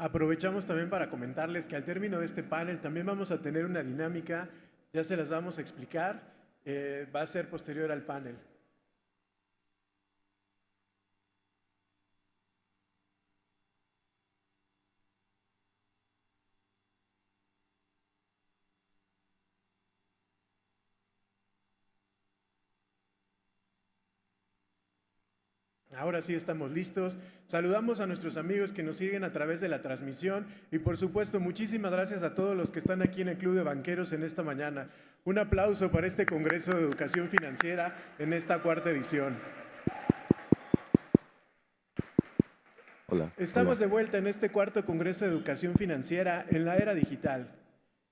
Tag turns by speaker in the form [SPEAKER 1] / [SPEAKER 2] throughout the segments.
[SPEAKER 1] Aprovechamos también para comentarles que al término de este panel también vamos a tener una dinámica, ya se las vamos a explicar, va a ser posterior al panel. Ahora sí estamos listos. Saludamos a nuestros amigos que nos siguen a través de la transmisión y por supuesto muchísimas gracias a todos los que están aquí en el Club de Banqueros en esta mañana. Un aplauso para este Congreso de Educación Financiera en esta cuarta edición.
[SPEAKER 2] Hola.
[SPEAKER 1] Estamos de vuelta en este cuarto Congreso de Educación Financiera en la era digital.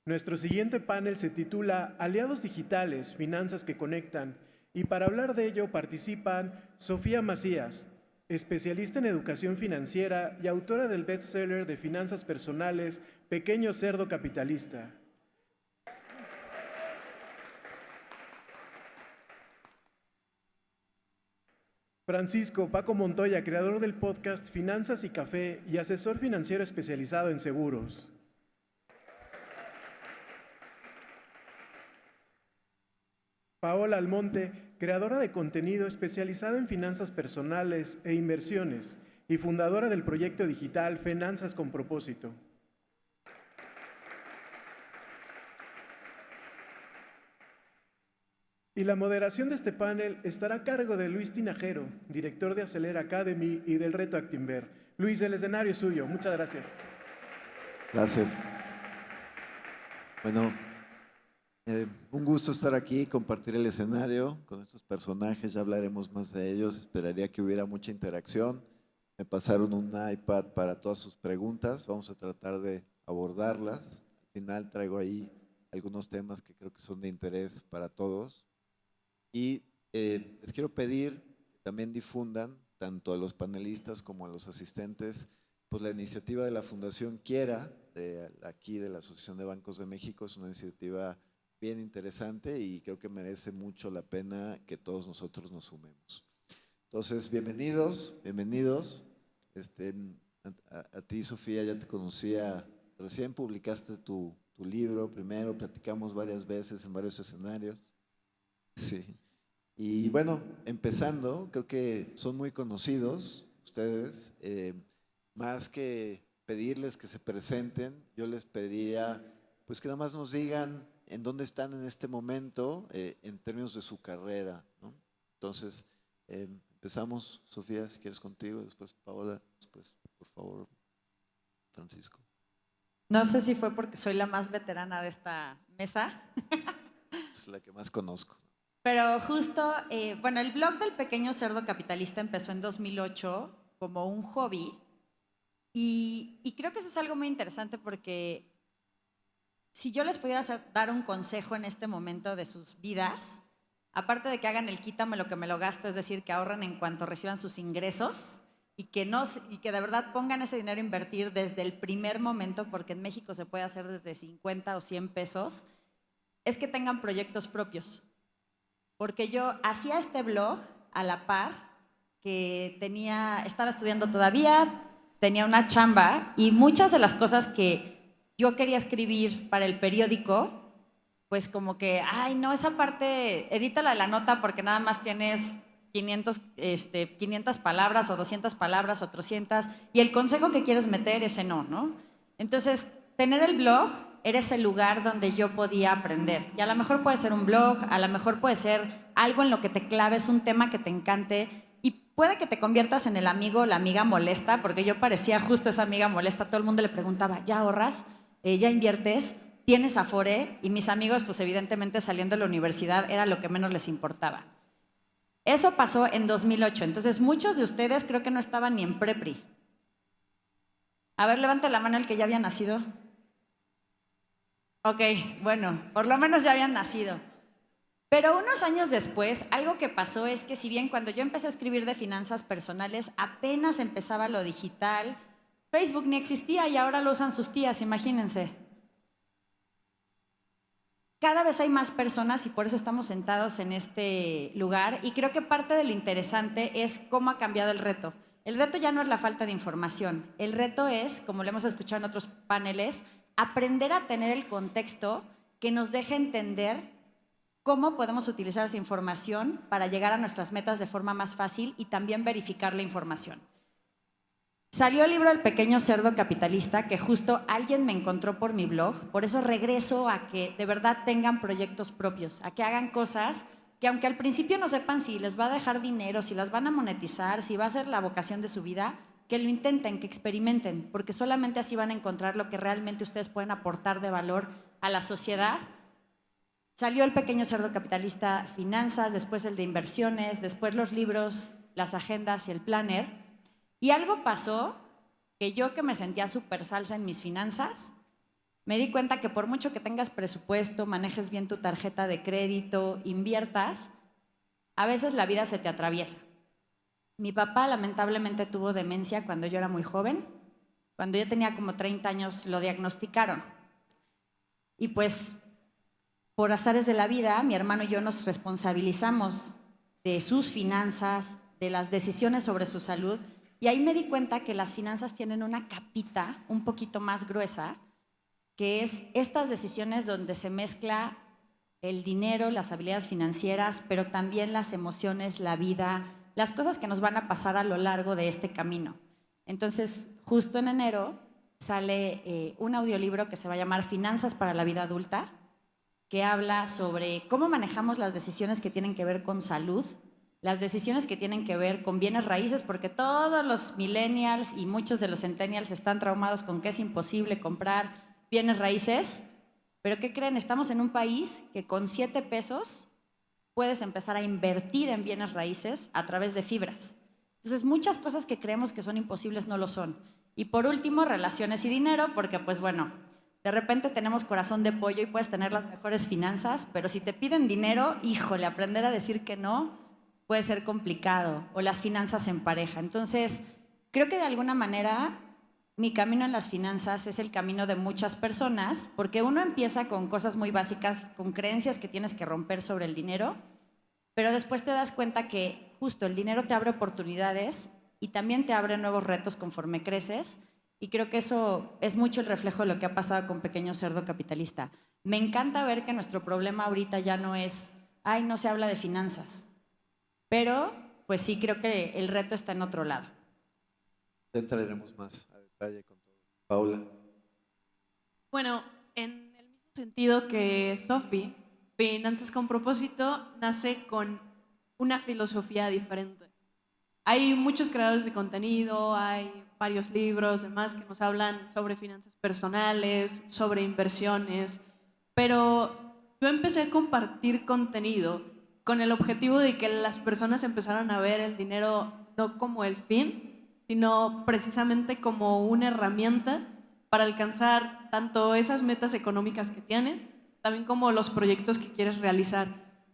[SPEAKER 1] Nuestro siguiente panel se titula Aliados Digitales, Finanzas que Conectan. Y para hablar de ello participan Sofía Macías, especialista en educación financiera y autora del bestseller de finanzas personales Pequeño Cerdo Capitalista. Francisco Paco Montoya, creador del podcast Finanzas y Café y asesor financiero especializado en seguros. Paola Almonte, creadora de contenido especializada en finanzas personales e inversiones y fundadora del proyecto digital Finanzas con Propósito. Y la moderación de este panel estará a cargo de Luis Tinajero, director de Acelera Academy y del Reto Actinver. Luis, el escenario es suyo. Muchas gracias.
[SPEAKER 2] Gracias. Bueno, un gusto estar aquí, compartir el escenario con estos personajes, ya hablaremos más de ellos, esperaría que hubiera mucha interacción. Me pasaron un iPad para todas sus preguntas, vamos a tratar de abordarlas. Al final traigo ahí algunos temas que creo que son de interés para todos. Y les quiero pedir que también difundan, tanto a los panelistas como a los asistentes, pues la iniciativa de la Fundación Quiera, de aquí de la Asociación de Bancos de México, es una iniciativa bien interesante y creo que merece mucho la pena que todos nosotros nos sumemos. Entonces, bienvenidos, bienvenidos. A ti, Sofía, ya te conocía, recién publicaste tu libro primero, platicamos varias veces en varios escenarios. Sí. Y bueno, empezando, creo que son muy conocidos ustedes, más que pedirles que se presenten, yo les pediría pues que nada más nos digan en dónde están en este momento en términos de su carrera, ¿no? Entonces, empezamos, Sofía, si quieres contigo, después Paola, después, por favor, Francisco.
[SPEAKER 3] No sé si fue porque soy la más veterana de esta mesa.
[SPEAKER 2] Es la que más conozco.
[SPEAKER 3] Pero justo, bueno, el blog del Pequeño Cerdo Capitalista empezó en 2008 como un hobby y creo que eso es algo muy interesante porque si yo les pudiera dar un consejo en este momento de sus vidas, aparte de que hagan el quítame lo que me lo gasto, es decir, que ahorren en cuanto reciban sus ingresos y que de verdad pongan ese dinero a invertir desde el primer momento, porque en México se puede hacer desde 50 o 100 pesos, es que tengan proyectos propios. Porque yo hacía este blog a la par que estaba estudiando todavía, tenía una chamba y muchas de las cosas que yo quería escribir para el periódico, pues como que, ay, no, esa parte, edítala de la nota porque nada más tienes 500 palabras o 200 palabras o 300 y el consejo que quieres meter, ese no, ¿no? Entonces, tener el blog era ese lugar donde yo podía aprender. Y a lo mejor puede ser un blog, a lo mejor puede ser algo en lo que te claves, un tema que te encante y puede que te conviertas en el amigo o la amiga molesta, porque yo parecía justo esa amiga molesta. Todo el mundo le preguntaba, ¿ya ahorras? ¿Ya inviertes? ¿Tienes Afore? Y mis amigos, pues evidentemente saliendo de la universidad era lo que menos les importaba. Eso pasó en 2008. Entonces muchos de ustedes creo que no estaban ni en prepri. A ver, levanta la mano el que ya había nacido. Ok, bueno, por lo menos ya habían nacido. Pero unos años después, algo que pasó es que si bien cuando yo empecé a escribir de finanzas personales, apenas empezaba lo digital, Facebook ni existía y ahora lo usan sus tías, imagínense. Cada vez hay más personas y por eso estamos sentados en este lugar y creo que parte de lo interesante es cómo ha cambiado el reto. El reto ya no es la falta de información. El reto es, como lo hemos escuchado en otros paneles, aprender a tener el contexto que nos deje entender cómo podemos utilizar esa información para llegar a nuestras metas de forma más fácil y también verificar la información. Salió el libro El pequeño cerdo capitalista, que justo alguien me encontró por mi blog. Por eso regreso a que de verdad tengan proyectos propios, a que hagan cosas que aunque al principio no sepan si les va a dejar dinero, si las van a monetizar, si va a ser la vocación de su vida, que lo intenten, que experimenten, porque solamente así van a encontrar lo que realmente ustedes pueden aportar de valor a la sociedad. Salió El pequeño cerdo capitalista, finanzas, después el de inversiones, después los libros, las agendas y el planner. Y algo pasó que yo, que me sentía súper salsa en mis finanzas, me di cuenta que por mucho que tengas presupuesto, manejes bien tu tarjeta de crédito, inviertas, a veces la vida se te atraviesa. Mi papá lamentablemente tuvo demencia cuando yo era muy joven. Cuando yo tenía como 30 años lo diagnosticaron. Y pues, por azares de la vida, mi hermano y yo nos responsabilizamos de sus finanzas, de las decisiones sobre su salud. Y ahí me di cuenta que las finanzas tienen una capita un poquito más gruesa, que es estas decisiones donde se mezcla el dinero, las habilidades financieras, pero también las emociones, la vida, las cosas que nos van a pasar a lo largo de este camino. Entonces, justo en enero sale un audiolibro que se va a llamar Finanzas para la vida adulta, que habla sobre cómo manejamos las decisiones que tienen que ver con salud, las decisiones que tienen que ver con bienes raíces, porque todos los millennials y muchos de los centennials están traumados con que es imposible comprar bienes raíces, pero ¿qué creen? Estamos en un país que con 7 pesos puedes empezar a invertir en bienes raíces a través de fibras. Entonces, muchas cosas que creemos que son imposibles no lo son. Y por último, relaciones y dinero, porque pues bueno, de repente tenemos corazón de pollo y puedes tener las mejores finanzas, pero si te piden dinero, híjole, aprender a decir que no puede ser complicado, o las finanzas en pareja. Entonces, creo que de alguna manera mi camino en las finanzas es el camino de muchas personas, porque uno empieza con cosas muy básicas, con creencias que tienes que romper sobre el dinero, pero después te das cuenta que justo el dinero te abre oportunidades y también te abre nuevos retos conforme creces, y creo que eso es mucho el reflejo de lo que ha pasado con Pequeño Cerdo Capitalista. Me encanta ver que nuestro problema ahorita ya no es, ay, no se habla de finanzas, pero pues sí creo que el reto está en otro lado.
[SPEAKER 2] Ya entraremos más a detalle con todo. Paula.
[SPEAKER 4] Bueno, en el mismo sentido que Sophie, Finanzas con propósito nace con una filosofía diferente. Hay muchos creadores de contenido, hay varios libros, demás que nos hablan sobre finanzas personales, sobre inversiones, pero yo empecé a compartir contenido con el objetivo de que las personas empezaran a ver el dinero no como el fin, sino precisamente como una herramienta para alcanzar tanto esas metas económicas que tienes, también como los proyectos que quieres realizar.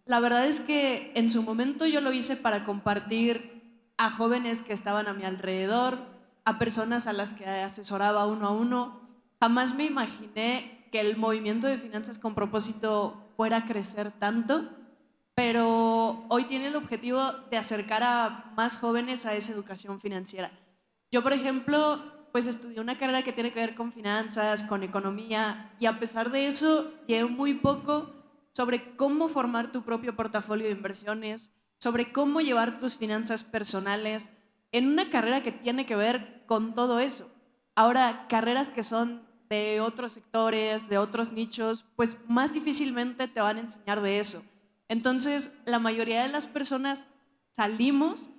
[SPEAKER 4] La verdad es que en su momento yo lo hice para compartir a jóvenes que estaban a mi alrededor, a personas a las que asesoraba uno a uno. Jamás me imaginé que el movimiento de finanzas con propósito fuera a crecer tanto, pero hoy tiene el objetivo de acercar a más jóvenes a esa educación financiera. Yo, por ejemplo, pues estudié una carrera que tiene que ver con finanzas, con economía, y a pesar de eso, llevé muy poco sobre cómo formar tu propio portafolio de inversiones, sobre cómo llevar tus finanzas personales, en una carrera que tiene que ver con todo eso. Ahora, carreras que son de otros sectores, de otros nichos, pues más difícilmente te van a enseñar de eso. Entonces, la mayoría de las personas salimos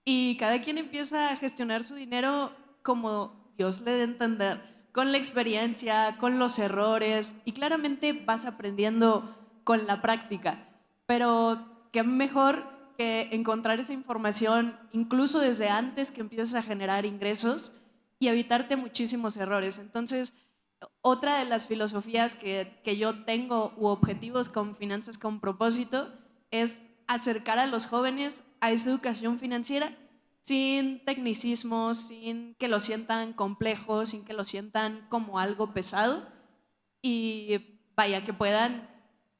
[SPEAKER 4] y cada quien empieza a gestionar su dinero como Dios le dé a entender, con la experiencia, con los errores, y claramente vas aprendiendo con la práctica. Pero qué mejor que encontrar esa información incluso desde antes que empieces a generar ingresos y evitarte muchísimos errores. Entonces, otra de las filosofías que yo tengo u objetivos con Finanzas con propósito es acercar a los jóvenes a esa educación financiera sin tecnicismos, sin que lo sientan complejo, sin que lo sientan como algo pesado, y vaya, que puedan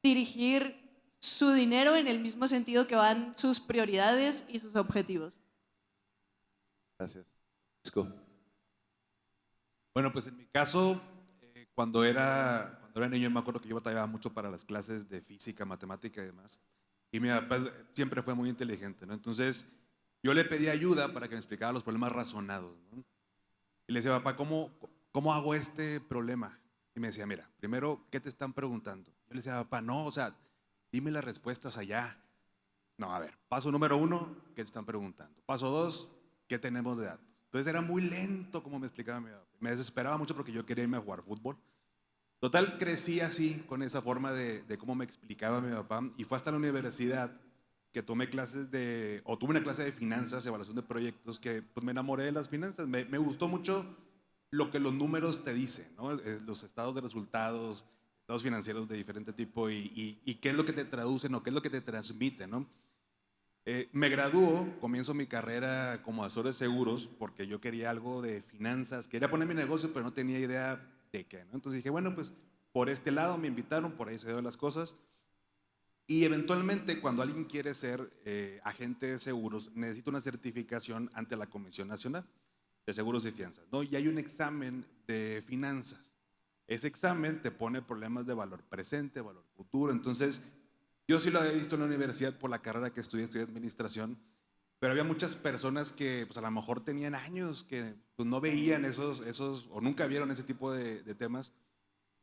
[SPEAKER 4] dirigir su dinero en el mismo sentido que van sus prioridades y sus objetivos.
[SPEAKER 2] Gracias. Francisco.
[SPEAKER 5] Bueno, pues en mi caso, cuando era niño me acuerdo que yo batallaba mucho para las clases de física, matemática y demás. Y mi papá siempre fue muy inteligente, ¿no? Entonces yo le pedí ayuda para que me explicara los problemas razonados, ¿no? Y le decía, papá, ¿cómo hago este problema? Y me decía, mira, primero, ¿qué te están preguntando? Yo le decía, papá, no, o sea, dime las respuestas allá. No, a ver, paso número 1, ¿qué te están preguntando? Paso 2, ¿qué tenemos de datos? Entonces era muy lento como me explicaba mi papá. Me desesperaba mucho porque yo quería irme a jugar fútbol. Total, crecí así, con esa forma de cómo me explicaba mi papá. Y fue hasta la universidad que tomé tuve una clase de finanzas, evaluación de proyectos, que pues me enamoré de las finanzas. Me gustó mucho lo que los números te dicen, ¿no? Los estados de resultados, estados financieros de diferente tipo y qué es lo que te traducen o qué es lo que te transmiten, ¿no? Me graduó, comienzo mi carrera como asesor de seguros porque yo quería algo de finanzas, quería poner mi negocio, pero no tenía idea de qué, ¿no? Entonces dije, bueno, pues por este lado me invitaron, por ahí se dieron las cosas. Y eventualmente, cuando alguien quiere ser agente de seguros, necesita una certificación ante la Comisión Nacional de Seguros y Fianzas, ¿no? Y hay un examen de finanzas. Ese examen te pone problemas de valor presente, valor futuro. Entonces, yo sí lo había visto en la universidad por la carrera que estudié administración, pero había muchas personas que pues a lo mejor tenían años que pues, no veían esos o nunca vieron ese tipo de temas.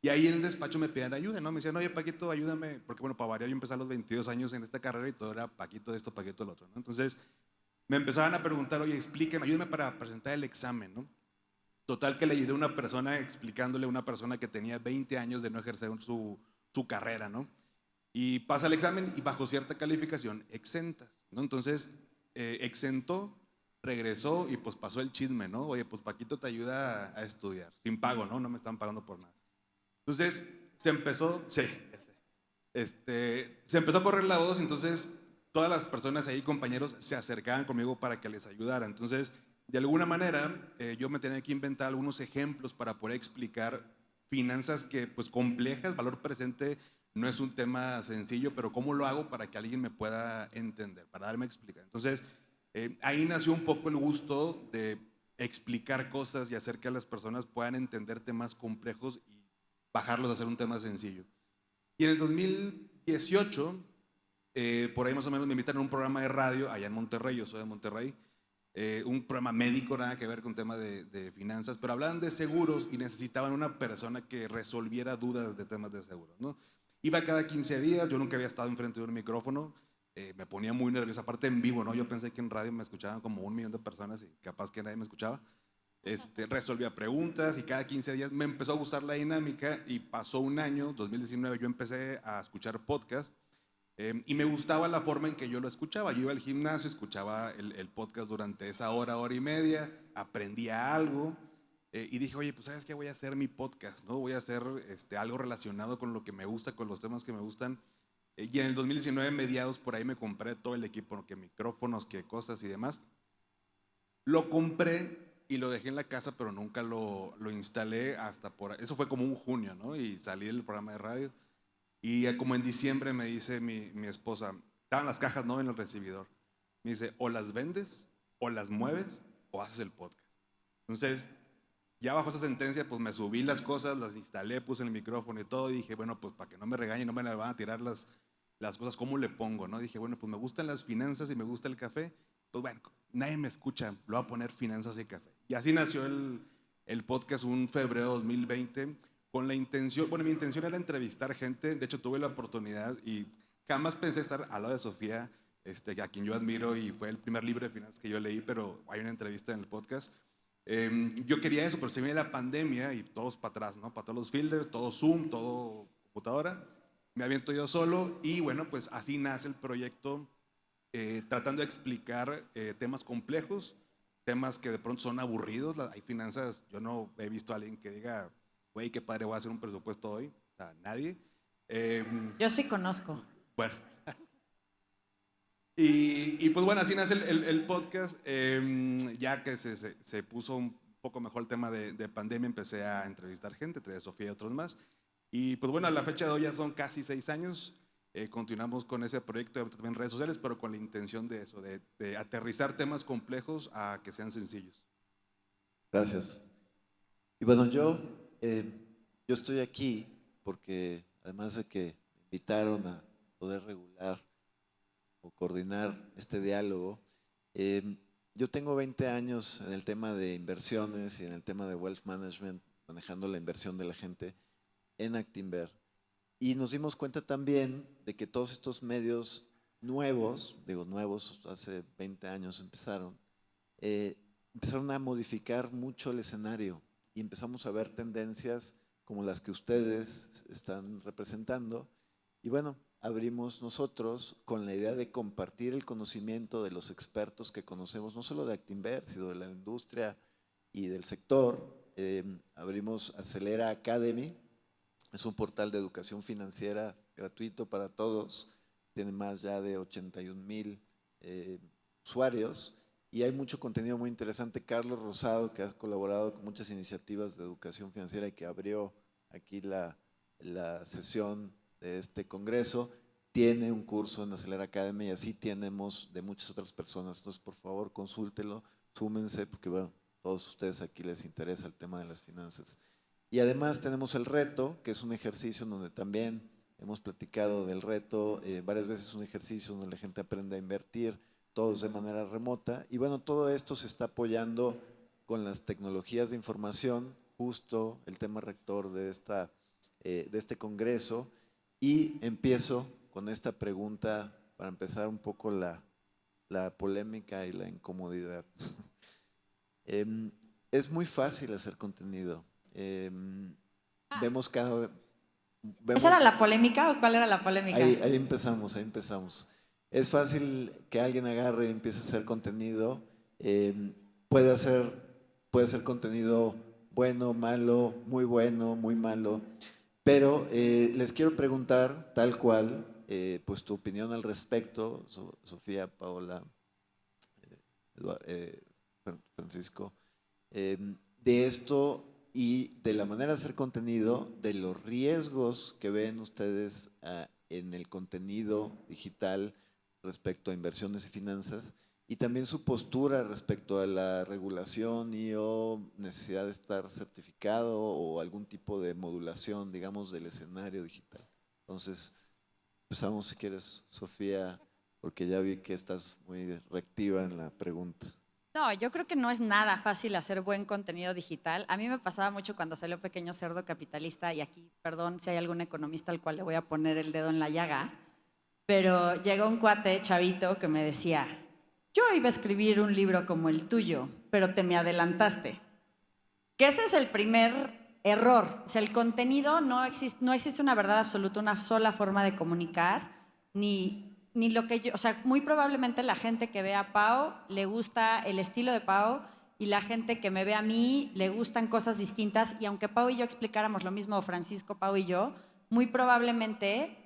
[SPEAKER 5] Y ahí en el despacho me pedían ayuda, ¿no? Me decían, oye, Paquito, ayúdame, porque bueno, para variar yo empecé a los 22 años en esta carrera y todo era Paquito de esto, Paquito del otro, ¿no? Entonces me empezaban a preguntar, oye, explíqueme, ayúdame para presentar el examen, ¿no? Total que le ayudé a una persona explicándole a una persona que tenía 20 años de no ejercer su carrera, ¿no? Y pasa el examen y bajo cierta calificación exentas, ¿no? Entonces exentó, regresó y pues pasó el chisme, ¿no? Oye, pues Paquito te ayuda a estudiar, sin pago, ¿no? No me están pagando por nada. Entonces se empezó, sí, ya sé. Se empezó a correr la voz, entonces todas las personas ahí, compañeros, se acercaban conmigo para que les ayudara. Entonces, de alguna manera, yo me tenía que inventar algunos ejemplos para poder explicar finanzas que, pues, complejas, valor presente no es un tema sencillo, pero ¿cómo lo hago para que alguien me pueda entender, para darme a explicar? Entonces, ahí nació un poco el gusto de explicar cosas y hacer que las personas puedan entender temas complejos y bajarlos a hacer un tema sencillo. Y en el 2018, por ahí más o menos me invitaron a un programa de radio allá en Monterrey, yo soy de Monterrey, un programa médico, nada que ver con tema de finanzas, pero hablaban de seguros y necesitaban una persona que resolviera dudas de temas de seguros, ¿no? Iba cada 15 días, yo nunca había estado enfrente de un micrófono, me ponía muy nervioso, aparte en vivo, ¿no? Yo pensé que en radio me escuchaban como 1 millón de personas y capaz que nadie me escuchaba. Resolvía preguntas y cada 15 días me empezó a gustar la dinámica y pasó un año, 2019, yo empecé a escuchar podcast y me gustaba la forma en que yo lo escuchaba. Yo iba al gimnasio, escuchaba el podcast durante esa hora, hora y media, aprendía algo y dije, oye, pues ¿sabes qué? Voy a hacer mi podcast, ¿no? Voy a hacer algo relacionado con lo que me gusta, con los temas que me gustan. Y en el 2019, mediados, por ahí me compré todo el equipo, que micrófonos, que cosas y demás. Lo compré y lo dejé en la casa, pero nunca lo instalé hasta eso fue como un junio, ¿no? Y salí del programa de radio. Y como en diciembre me dice mi esposa, estaban las cajas, ¿no? En el recibidor. Me dice, o las vendes, o las mueves, o haces el podcast. Entonces, ya bajo esa sentencia, pues me subí las cosas, las instalé, puse el micrófono y todo, y dije, bueno, pues para que no me regañen, no me van a tirar las cosas, ¿cómo le pongo, no? Dije, bueno, pues me gustan las finanzas y me gusta el café, pues bueno, nadie me escucha, lo voy a poner finanzas y café. Y así nació el podcast un febrero de 2020, con la intención, bueno, mi intención era entrevistar gente, de hecho tuve la oportunidad y jamás pensé estar al lado de Sofía, a quien yo admiro y fue el primer libro de finanzas que yo leí, pero hay una entrevista en el podcast. Yo quería eso, pero se viene la pandemia y todos para atrás, ¿no? Para todos los fielders, todo Zoom, todo computadora. Me aviento yo solo y bueno, pues así nace el proyecto, tratando de explicar temas complejos, temas que de pronto son aburridos. Hay finanzas, yo no he visto a alguien que diga, güey, qué padre, voy a hacer un presupuesto hoy. O sea, nadie.
[SPEAKER 3] Yo sí conozco.
[SPEAKER 5] Bueno. Y pues bueno, así nace el podcast. Ya que se puso un poco mejor el tema de pandemia, empecé a entrevistar gente, entre Sofía y otros más. Y pues bueno, a la fecha de hoy ya son casi 6 años. continuamos con ese proyecto también en redes sociales, pero con la intención de eso, de aterrizar temas complejos a que sean sencillos.
[SPEAKER 2] Gracias. Y bueno, yo estoy aquí porque además de que me invitaron a poder regular o coordinar este diálogo, yo tengo 20 años en el tema de inversiones y en el tema de wealth management, manejando la inversión de la gente en Actinver. Y nos dimos cuenta también de que todos estos medios nuevos, digo nuevos, hace 20 años empezaron a modificar mucho el escenario y empezamos a ver tendencias como las que ustedes están representando. Y bueno, abrimos nosotros con la idea de compartir el conocimiento de los expertos que conocemos, no solo de Actinver, sino de la industria y del sector. Abrimos Acelera Academy, es un portal de educación financiera gratuito para todos, tiene más ya de 81,000 usuarios y hay mucho contenido muy interesante. Carlos Rosado, que ha colaborado con muchas iniciativas de educación financiera y que abrió aquí la sesión de este congreso, tiene un curso en Acelera Academy y así tenemos de muchas otras personas. Entonces, por favor, consúltelo, súmense, porque bueno, todos ustedes aquí les interesa el tema de las finanzas. Y además tenemos el reto, que es un ejercicio donde también hemos platicado del reto varias veces, un ejercicio donde la gente aprende a invertir, todos de manera remota. Y bueno, todo esto se está apoyando con las tecnologías de información, justo el tema rector de este congreso. Y empiezo con esta pregunta para empezar un poco la polémica y la incomodidad. Es muy fácil hacer contenido. Vemos cada...
[SPEAKER 3] ¿Esa era la polémica o cuál era la polémica?
[SPEAKER 2] Ahí empezamos. Es fácil que alguien agarre y empiece a hacer contenido. Puede ser contenido bueno, malo, muy malo. Pero les quiero preguntar tal cual, pues tu opinión al respecto, Sofía, Paola, Francisco, de esto y de la manera de hacer contenido, de los riesgos que ven ustedes en el contenido digital respecto a inversiones y finanzas, y también su postura respecto a la regulación y o necesidad de estar certificado o algún tipo de modulación, digamos, del escenario digital. Entonces, empezamos si quieres, Sofía, porque ya vi que estás muy reactiva en la pregunta.
[SPEAKER 3] No, yo creo que no es nada fácil hacer buen contenido digital. A mí me pasaba mucho cuando salió Pequeño Cerdo Capitalista, y aquí, perdón si hay algún economista al cual le voy a poner el dedo en la llaga, pero llegó un cuate chavito que me decía, yo iba a escribir un libro como el tuyo, pero te me adelantaste. Que ese es el primer error. O sea, el contenido no existe una verdad absoluta, una sola forma de comunicar, ni lo que yo, o sea, muy probablemente la gente que ve a Pau le gusta el estilo de Pau y la gente que me ve a mí le gustan cosas distintas, y aunque Pau y yo explicáramos lo mismo, Francisco, Pau y yo, muy probablemente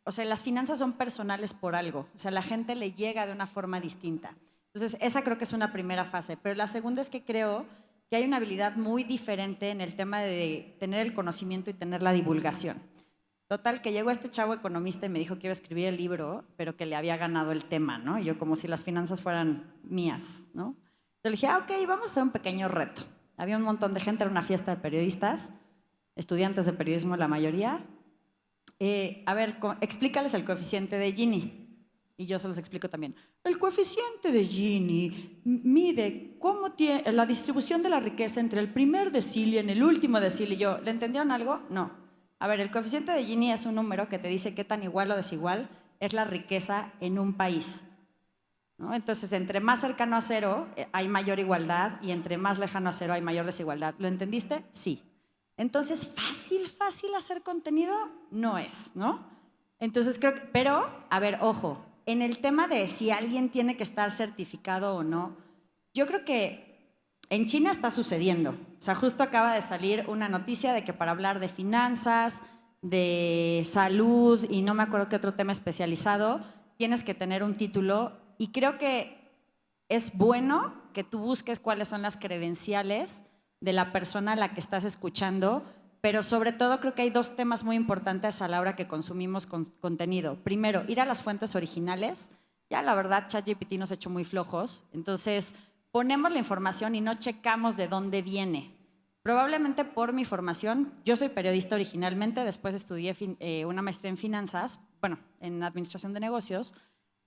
[SPEAKER 3] o sea, las finanzas son personales por algo. O sea, la gente le llega de una forma distinta. Entonces, esa creo que es una primera fase. Pero la segunda es que creo que hay una habilidad muy diferente en el tema de tener el conocimiento y tener la divulgación. Total, que llegó este chavo economista y me dijo que iba a escribir el libro, pero que le había ganado el tema, ¿no? Y yo como si las finanzas fueran mías, ¿no? Entonces le dije, ok, vamos a hacer un pequeño reto. Había un montón de gente, era una fiesta de periodistas, estudiantes de periodismo la mayoría. A ver, explícales el coeficiente de Gini. Y yo se los explico también. El coeficiente de Gini mide la distribución de la riqueza entre el primer decil y en el último decil. Y yo, ¿le entendieron algo? No. A ver, el coeficiente de Gini es un número que te dice qué tan igual o desigual es la riqueza en un país, ¿no? Entonces, entre más cercano a cero hay mayor igualdad y entre más lejano a cero hay mayor desigualdad. ¿Lo entendiste? Sí. Entonces, fácil hacer contenido no es, ¿no? Entonces, creo que, pero, a ver, ojo, en el tema de si alguien tiene que estar certificado o no, yo creo que en China está sucediendo. O sea, justo acaba de salir una noticia de que para hablar de finanzas, de salud y no me acuerdo qué otro tema especializado, tienes que tener un título, y creo que es bueno que tú busques cuáles son las credenciales de la persona a la que estás escuchando, pero sobre todo creo que hay dos temas muy importantes a la hora que consumimos contenido. Primero, ir a las fuentes originales. Ya la verdad, ChatGPT nos ha hecho muy flojos, entonces ponemos la información y no checamos de dónde viene. Probablemente por mi formación, yo soy periodista originalmente, después estudié una maestría en finanzas, bueno, en administración de negocios,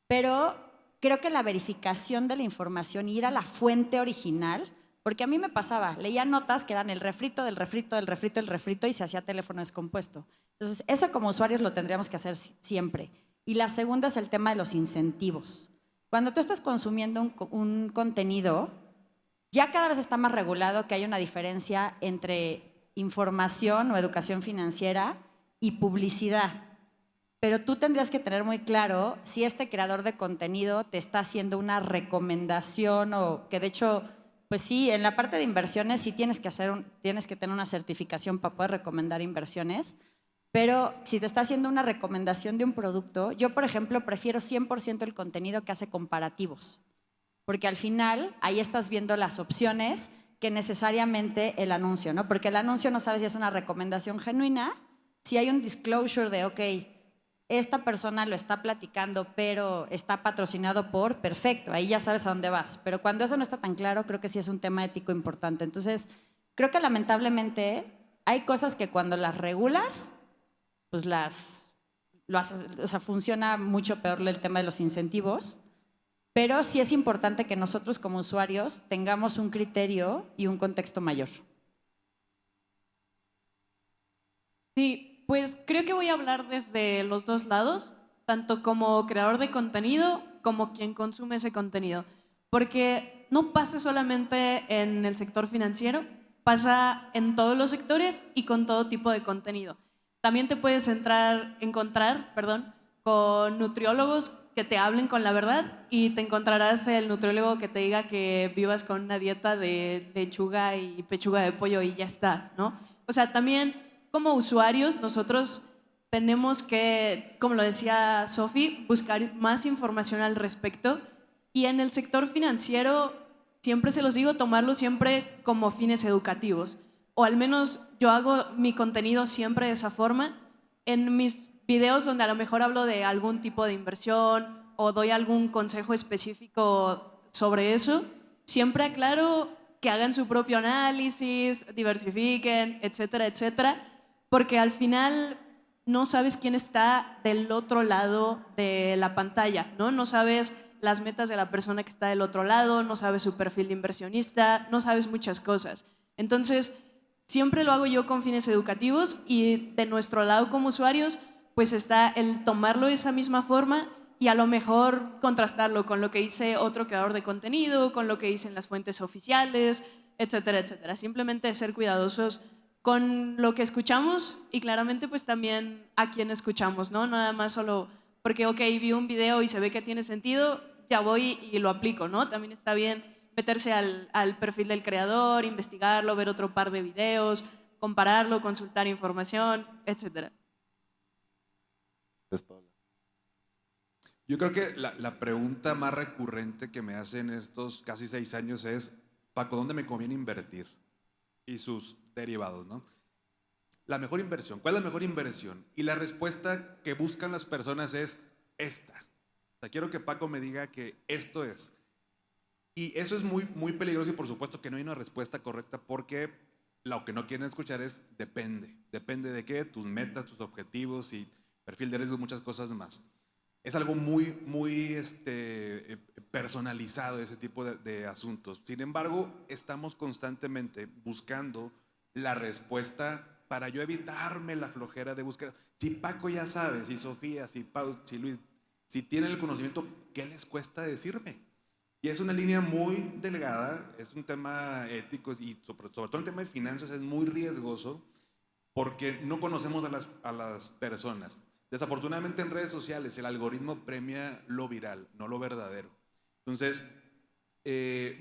[SPEAKER 3] pero creo que la verificación de la información, ir a la fuente original, porque a mí me pasaba, leía notas que eran el refrito del refrito del refrito del refrito y se hacía teléfono descompuesto. Entonces, eso como usuarios lo tendríamos que hacer siempre. Y la segunda es el tema de los incentivos. Cuando tú estás consumiendo un contenido, ya cada vez está más regulado que hay una diferencia entre información o educación financiera y publicidad. Pero tú tendrías que tener muy claro si este creador de contenido te está haciendo una recomendación o que de hecho, pues sí, en la parte de inversiones sí tienes que tener una certificación para poder recomendar inversiones, pero si te está haciendo una recomendación de un producto, yo por ejemplo prefiero 100% el contenido que hace comparativos, porque al final ahí estás viendo las opciones que necesariamente el anuncio, ¿no? Porque el anuncio no sabes si es una recomendación genuina, si hay un disclosure de, ok, esta persona lo está platicando, pero está patrocinado por, perfecto, ahí ya sabes a dónde vas. Pero cuando eso no está tan claro, creo que sí es un tema ético importante. Entonces, creo que lamentablemente hay cosas que cuando las regulas, pues o sea, funciona mucho peor el tema de los incentivos, pero sí es importante que nosotros como usuarios tengamos un criterio y un contexto mayor.
[SPEAKER 4] Sí, pues creo que voy a hablar desde los dos lados, tanto como creador de contenido como quien consume ese contenido. Porque no pasa solamente en el sector financiero, pasa en todos los sectores y con todo tipo de contenido. También te puedes encontrar con nutriólogos que te hablen con la verdad y te encontrarás el nutriólogo que te diga que vivas con una dieta de lechuga y pechuga de pollo y ya está, ¿no? O sea, también como usuarios nosotros tenemos que, como lo decía Sofi, buscar más información al respecto y en el sector financiero, siempre se los digo, tomarlo siempre como fines educativos. O al menos yo hago mi contenido siempre de esa forma. En mis videos donde a lo mejor hablo de algún tipo de inversión o doy algún consejo específico sobre eso, siempre aclaro que hagan su propio análisis, diversifiquen, etcétera, etcétera, porque al final no sabes quién está del otro lado de la pantalla, ¿no? No sabes las metas de la persona que está del otro lado, no sabes su perfil de inversionista, no sabes muchas cosas. Entonces, siempre lo hago yo con fines educativos y de nuestro lado como usuarios, pues está el tomarlo de esa misma forma y a lo mejor contrastarlo con lo que dice otro creador de contenido, con lo que dicen las fuentes oficiales, etcétera, etcétera. Simplemente ser cuidadosos con lo que escuchamos y claramente pues también a quién escuchamos, ¿no? No nada más solo porque, ok, vi un video y se ve que tiene sentido, ya voy y lo aplico, ¿no? También está bien meterse al perfil del creador, investigarlo, ver otro par de videos, compararlo, consultar información, etcétera.
[SPEAKER 5] Yo creo que la pregunta más recurrente que me hacen estos casi 6 años es, Paco, ¿dónde me conviene invertir? Y sus derivados, ¿no? La mejor inversión. ¿Cuál es la mejor inversión? Y la respuesta que buscan las personas es esta. O sea, quiero que Paco me diga que esto es. Y eso es muy, muy peligroso y por supuesto que no hay una respuesta correcta porque lo que no quieren escuchar es depende. Depende de qué, tus metas, tus objetivos y perfil de riesgo y muchas cosas más. Es algo muy, muy personalizado ese tipo de asuntos. Sin embargo, estamos constantemente buscando la respuesta para yo evitarme la flojera de buscar. Si Paco ya sabe, si Sofía, si Pau, si Luis, si tienen el conocimiento, ¿qué les cuesta decirme? Y es una línea muy delgada, es un tema ético y sobre todo el tema de finanzas es muy riesgoso porque no conocemos a las personas. Desafortunadamente en redes sociales el algoritmo premia lo viral, no lo verdadero. Entonces,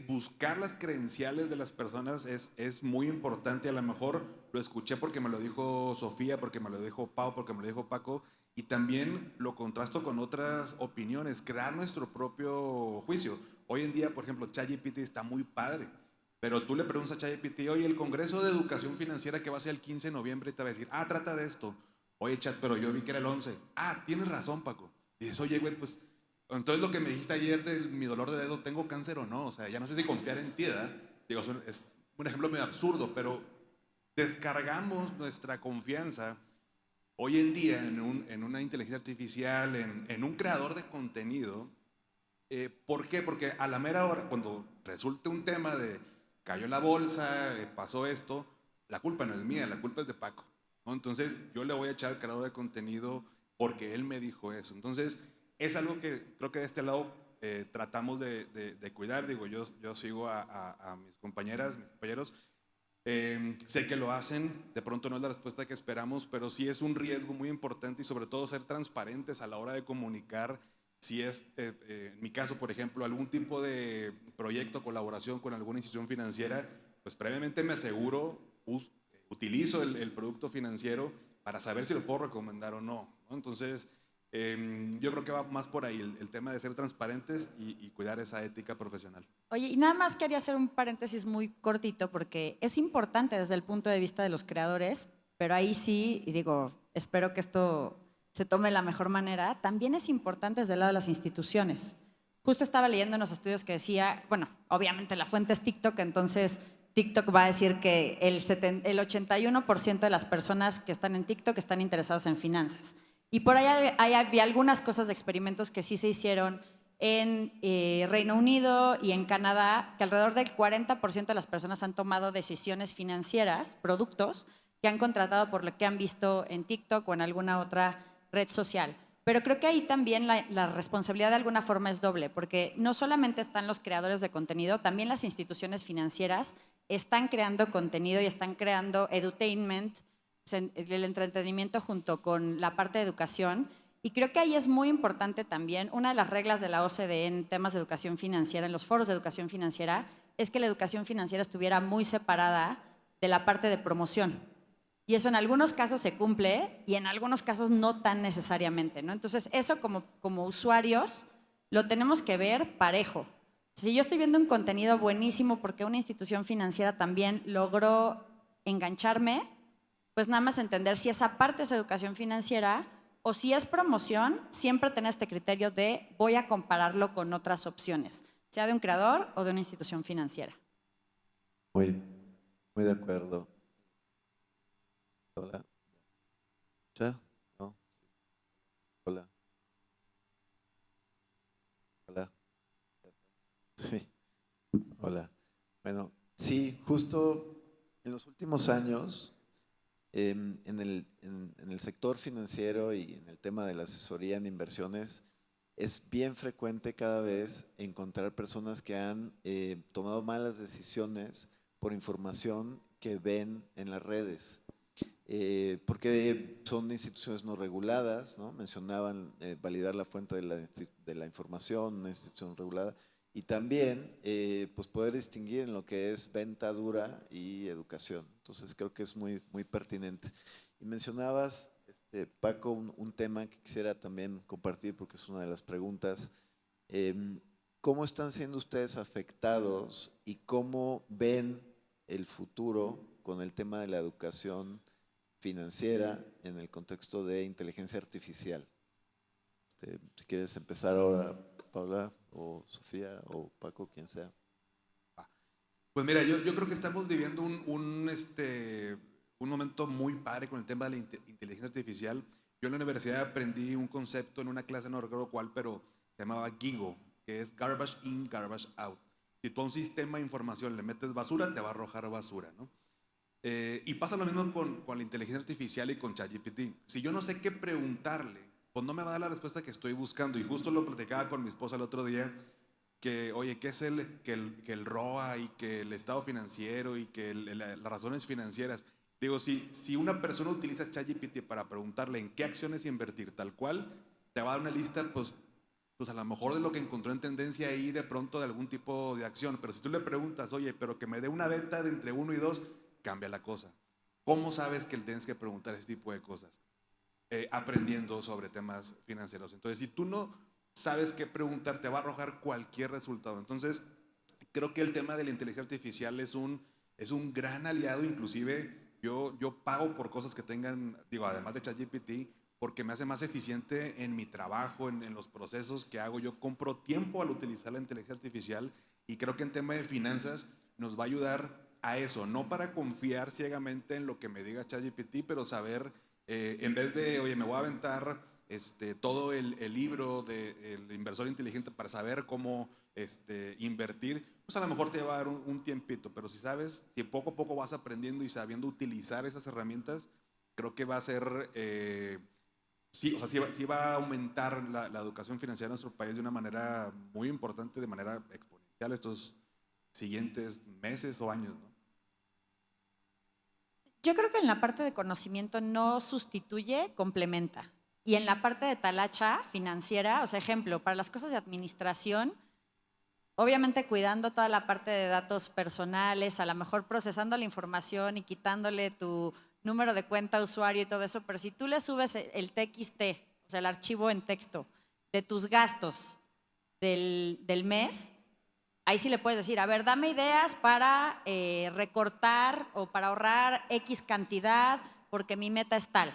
[SPEAKER 5] buscar las credenciales de las personas es muy importante. A lo mejor lo escuché porque me lo dijo Sofía, porque me lo dijo Pau, porque me lo dijo Paco, y también lo contrasto con otras opiniones, crear nuestro propio juicio. Hoy en día, por ejemplo, ChatGPT está muy padre, Pero tú le preguntas a ChatGPT, oye, el Congreso de Educación Financiera que va a ser el 15 de noviembre, y te va a decir, trata de esto. Oye, chat, pero yo vi que era el 11. Tienes razón, Paco. Y dices, oye, güey, pues, entonces lo que me dijiste ayer de mi dolor de dedo, ¿tengo cáncer o no? O sea, ya no sé si confiar en ti, ¿verdad? Digo, es un ejemplo medio absurdo, pero descargamos nuestra confianza hoy en día en una inteligencia artificial, en un creador de contenido. ¿Por qué? Porque a la mera hora, cuando resulte un tema de cayó la bolsa, pasó esto, la culpa no es mía, la culpa es de Paco, ¿no? Entonces yo le voy a echar al creador de contenido porque él me dijo eso. Entonces es algo que creo que de este lado tratamos de cuidar. Digo, yo sigo a mis compañeras, mis compañeros. Sé que lo hacen, de pronto no es la respuesta que esperamos, pero sí es un riesgo muy importante y sobre todo ser transparentes a la hora de comunicar. Si es, en mi caso, por ejemplo, algún tipo de proyecto, colaboración con alguna institución financiera, pues previamente me aseguro, utilizo el producto financiero para saber si lo puedo recomendar o no, ¿no? Entonces, yo creo que va más por ahí el tema de ser transparentes y cuidar esa ética profesional.
[SPEAKER 3] Oye, y nada más quería hacer un paréntesis muy cortito porque es importante desde el punto de vista de los creadores, pero ahí sí, y digo, espero que esto se tome de la mejor manera, también es importante desde el lado de las instituciones. Justo estaba leyendo unos estudios que decía, bueno, obviamente la fuente es TikTok, entonces TikTok va a decir que el 81% de las personas que están en TikTok están interesados en finanzas. Y por ahí había algunas cosas de experimentos que sí se hicieron en Reino Unido y en Canadá, que alrededor del 40% de las personas han tomado decisiones financieras, productos, que han contratado por lo que han visto en TikTok o en alguna otra red social. Pero creo que ahí también la responsabilidad de alguna forma es doble, porque no solamente están los creadores de contenido, también las instituciones financieras están creando contenido y están creando edutainment, el entretenimiento junto con la parte de educación. Y creo que ahí es muy importante también, una de las reglas de la OCDE en temas de educación financiera, en los foros de educación financiera, es que la educación financiera estuviera muy separada de la parte de promoción. Y eso en algunos casos se cumple y en algunos casos no tan necesariamente, ¿no? Entonces, eso como usuarios lo tenemos que ver parejo. Si yo estoy viendo un contenido buenísimo porque una institución financiera también logró engancharme, pues nada más entender si esa parte es educación financiera o si es promoción, siempre tener este criterio de voy a compararlo con otras opciones, sea de un creador o de una institución financiera.
[SPEAKER 2] Muy, muy de acuerdo. Hola. ¿Ya? ¿No? Hola. Hola. Ya está. Sí. Hola. Bueno, sí, justo en los últimos años, en el sector financiero y en el tema de la asesoría en inversiones, es bien frecuente cada vez encontrar personas que han tomado malas decisiones por información que ven en las redes. Porque son instituciones no reguladas, ¿no? Mencionaban validar la fuente de la información, una institución regulada, y también pues poder distinguir en lo que es venta dura y educación. Entonces creo que es muy, muy pertinente. Y mencionabas, Paco, un tema que quisiera también compartir porque es una de las preguntas. ¿Cómo están siendo ustedes afectados y cómo ven el futuro con el tema de la educación financiera en el contexto de inteligencia artificial? Si quieres empezar ahora, Paula, o Sofía, o Paco, quien sea.
[SPEAKER 5] Pues mira, yo creo que estamos viviendo un momento muy padre con el tema de la inteligencia artificial. Yo en la universidad aprendí un concepto en una clase, no recuerdo cuál, pero se llamaba GIGO, que es Garbage In, Garbage Out. Si tú a un sistema de información le metes basura, te va a arrojar basura, ¿no? Y pasa lo mismo con la inteligencia artificial y con ChatGPT. Si yo no sé qué preguntarle, pues no me va a dar la respuesta que estoy buscando. Y justo lo platicaba con mi esposa el otro día, que, oye, ¿qué es que el ROA y que el estado financiero y que las razones financieras? Digo, si una persona utiliza ChatGPT para preguntarle en qué acciones invertir, tal cual, te va a dar una lista, pues a lo mejor de lo que encontró en tendencia ahí de pronto de algún tipo de acción. Pero si tú le preguntas, oye, pero que me dé una beta de entre 1 y 2, cambia la cosa. ¿Cómo sabes que le tienes que preguntar ese tipo de cosas? Aprendiendo sobre temas financieros. Entonces, si tú no sabes qué preguntar, te va a arrojar cualquier resultado. Entonces, creo que el tema de la inteligencia artificial es un gran aliado, inclusive yo pago por cosas que tengan, digo, además de ChatGPT, porque me hace más eficiente en mi trabajo, en los procesos que hago. Yo compro tiempo al utilizar la inteligencia artificial y creo que en tema de finanzas nos va a ayudar a eso, no para confiar ciegamente en lo que me diga ChatGPT, pero saber, en vez de, oye, me voy a aventar todo el libro del inversor inteligente para saber cómo invertir, pues a lo mejor te va a dar un tiempito, pero si sabes, si poco a poco vas aprendiendo y sabiendo utilizar esas herramientas, creo que va a ser, sí, o sea, sí va a aumentar la educación financiera en nuestro país de una manera muy importante, de manera exponencial estos siguientes meses o años, ¿no?
[SPEAKER 3] Yo creo que en la parte de conocimiento no sustituye, complementa. Y en la parte de talacha financiera, o sea, ejemplo, para las cosas de administración, obviamente cuidando toda la parte de datos personales, a lo mejor procesando la información y quitándole tu número de cuenta, usuario y todo eso, pero si tú le subes el TXT, o sea, el archivo en texto de tus gastos del mes, ahí sí le puedes decir, a ver, dame ideas para recortar o para ahorrar X cantidad porque mi meta es tal.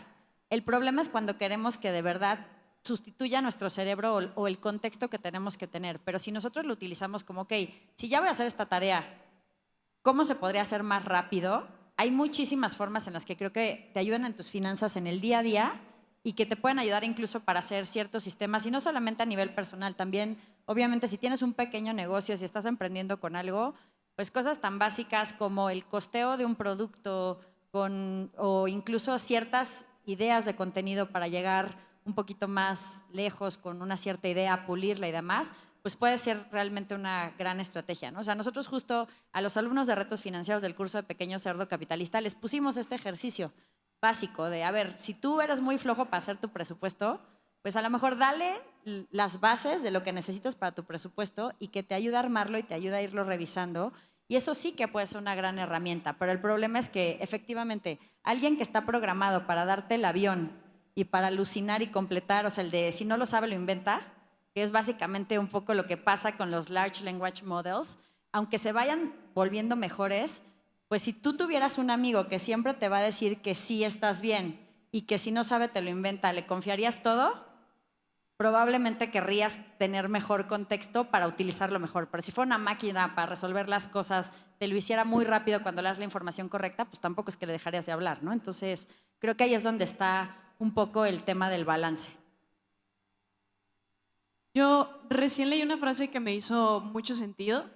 [SPEAKER 3] El problema es cuando queremos que de verdad sustituya nuestro cerebro o el contexto que tenemos que tener. Pero si nosotros lo utilizamos como, ok, si ya voy a hacer esta tarea, ¿cómo se podría hacer más rápido? Hay muchísimas formas en las que creo que te ayudan en tus finanzas en el día a día y que te pueden ayudar incluso para hacer ciertos sistemas, y no solamente a nivel personal, también, obviamente, si tienes un pequeño negocio, si estás emprendiendo con algo, pues cosas tan básicas como el costeo de un producto o incluso ciertas ideas de contenido para llegar un poquito más lejos con una cierta idea, pulirla y demás, pues puede ser realmente una gran estrategia, ¿no? O sea, nosotros justo a los alumnos de retos financieros del curso de Pequeño Cerdo Capitalista les pusimos este ejercicio básico de, a ver, si tú eres muy flojo para hacer tu presupuesto, pues a lo mejor dale las bases de lo que necesitas para tu presupuesto y que te ayuda a armarlo y te ayuda a irlo revisando. Y eso sí que puede ser una gran herramienta, pero el problema es que efectivamente alguien que está programado para darte el avión y para alucinar y completar, o sea, el de si no lo sabe lo inventa, que es básicamente un poco lo que pasa con los Large Language Models, aunque se vayan volviendo mejores, pues si tú tuvieras un amigo que siempre te va a decir que sí estás bien y que si no sabe te lo inventa, ¿le confiarías todo? Probablemente querrías tener mejor contexto para utilizarlo mejor. Pero si fuera una máquina para resolver las cosas, te lo hiciera muy rápido cuando le das la información correcta, pues tampoco es que le dejarías de hablar, ¿no? Entonces, creo que ahí es donde está un poco el tema del balance.
[SPEAKER 4] Yo recién leí una frase que me hizo mucho sentido.